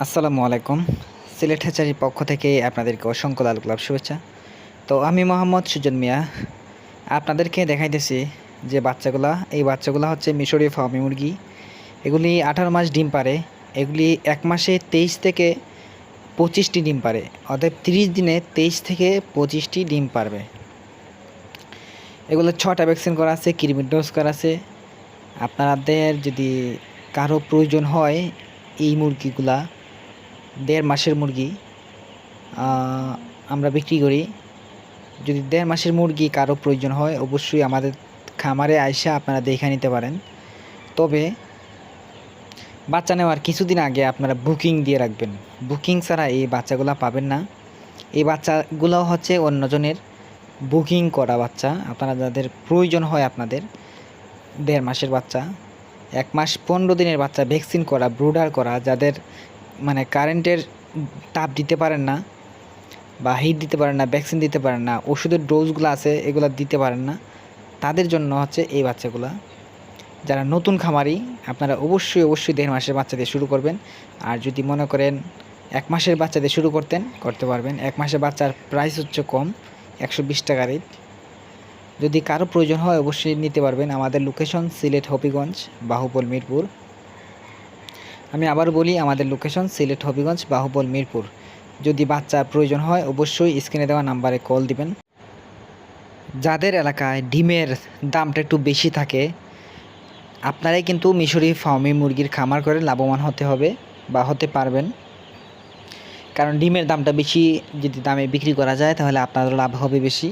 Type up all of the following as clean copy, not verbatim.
আসসালামু আলাইকুম। সিলেট হ্যাচারির পক্ষ থেকে আপনাদেরকে অসংখ্য লাল গোলাপ শুভেচ্ছা। তো আমি মোহাম্মদ সুজন মিয়া আপনাদেরকে দেখাইতেছি যে এই বাচ্চাগুলা হচ্ছে মিশরীয় ফার্মি মুরগি। এগুলি 18 মাস ডিম পারে। এগুলি 1 মাসে 23 থেকে 25টি ডিম পারে। অর্থাৎ 30 দিনে 23 থেকে 25টি ডিম পারবে। এগুলো 6টা ভ্যাকসিন করা আছে, কৃমির ডোজ করা আছে। আপনাদের যদি কারো প্রয়োজন হয় এই মুরগিগুলা 1.5 মাসের মুরগি আমরা বিক্রি করি। যদি 1.5 মাসের মুরগি কারো প্রয়োজন হয় অবশ্যই আমাদের খামারে আইসা আপনারা দেখে নিতে পারেন। তবে বাচ্চা নেওয়ার কিছুদিন আগে আপনারা বুকিং দিয়ে রাখবেন। বুকিং ছাড়া এই বাচ্চাগুলো পাবেন না। এই বাচ্চাগুলো হচ্ছে অন্যজনের বুকিং করা বাচ্চা। আপনারা যাদের প্রয়োজন হয় আপনাদের 1.5 মাসের বাচ্চা, 1 মাস 15 দিনের বাচ্চা ভ্যাকসিন করা, ব্রুডার করা, যাদের মানে কারেন্টের তাপ দিতে পারেন না বা হিট দিতে পারেন না, ভ্যাকসিন দিতে পারেন না, ওষুধের ডোজগুলো আছে এগুলো দিতে পারেন না, তাদের জন্য হচ্ছে এই বাচ্চাগুলা। যারা নতুন খামারি আপনারা অবশ্যই 1.5 মাসের বাচ্চা দিয়ে শুরু করবেন। আর যদি মনে করেন 1 মাসের বাচ্চা দিয়ে শুরু করতে পারবেন। 1 মাসের বাচ্চার প্রাইস হচ্ছে কম, 120 টাকা রেট। যদি কারো প্রয়োজন হয় অবশ্যই নিতে পারবেন। আমাদের লোকেশন সিলেট হবিগঞ্জ, বাহুবল, মিরপুর। আমি আবার বলি, আমাদের লোকেশন সিলেট হবিগঞ্জ, বাহুবল, মিরপুর। যদি বাচ্চার প্রয়োজন হয় অবশ্যই স্ক্রিনে দেওয়া নাম্বারে কল দিবেন। যাদের এলাকায় ডিমের দামটা একটু বেশি থাকে আপনারাই কিন্তু মিশরি ফার্মি মুরগির খামার করে লাভবান হতে হবে বা হতে পারবেন। কারণ ডিমের দামটা বেশি, যদি দামে বিক্রি করা যায় তাহলে আপনাদেরও লাভ হবে বেশি।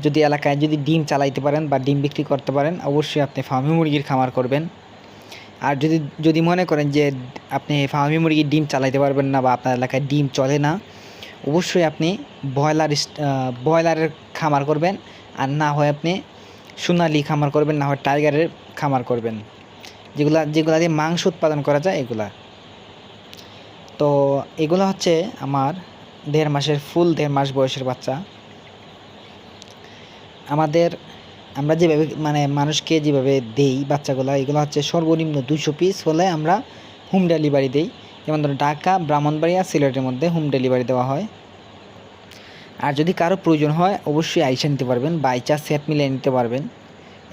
যদি এলাকায় যদি ডিম চালাইতে পারেন বা ডিম বিক্রি করতে পারেন অবশ্যই আপনি ফার্মি মুরগির খামার করবেন। আর যদি মনে করেন যে আপনি ফার্মি মুরগির ডিম চালাইতে পারবেন না বা আপনার এলাকায় ডিম চলে না, অবশ্যই আপনি ব্রয়লারের খামার করবেন। আর না হয় আপনি সোনালি খামার করবেন, না হয় টাইগারের খামার করবেন, যেগুলা দিয়ে মাংস উৎপাদন করা যায় এগুলা। তো এগুলো হচ্ছে আমার 1.5 মাস বয়সের বাচ্চা। আমরা যেভাবে মানুষকে যেভাবে দেই বাচ্চাগুলো, এগুলো হচ্ছে সর্বনিম্ন 200 পিস হলে আমরা হোম ডেলিভারি দেই। যেমন ধরুন ঢাকা, ব্রাহ্মণবাড়িয়া, সিলেটের মধ্যে হোম ডেলিভারি দেওয়া হয়। আর যদি কারো প্রয়োজন হয় অবশ্যই আইসা নিতে পারবেন, বাইচা সেট মিলিয়ে নিতে পারবেন।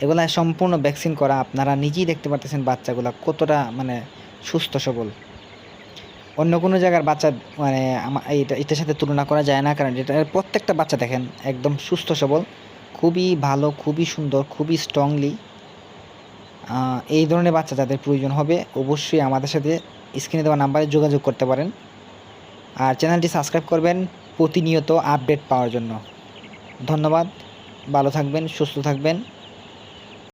এগুলা সম্পূর্ণ ভ্যাকসিন করা। আপনারা নিজেই দেখতে পারতেছেন বাচ্চাগুলো কতটা সুস্থ সবল। অন্য কোনো জায়গার বাচ্চা এটার সাথে তুলনা করা যায় না। কারণ এটার প্রত্যেকটা বাচ্চা দেখেন একদম সুস্থ সবল, খুবই ভালো, খুবই সুন্দর, খুবই স্ট্রংলি। এই ধরনের বাচ্চা যাদের প্রয়োজন হবে অবশ্যই আমাদের সাথে স্ক্রিনে দেওয়া নাম্বারে যোগাযোগ করতে পারেন। আর চ্যানেলটি সাবস্ক্রাইব করবেন প্রতিনিয়ত আপডেট পাওয়ার জন্য। ধন্যবাদ। ভালো থাকবেন, সুস্থ থাকবেন।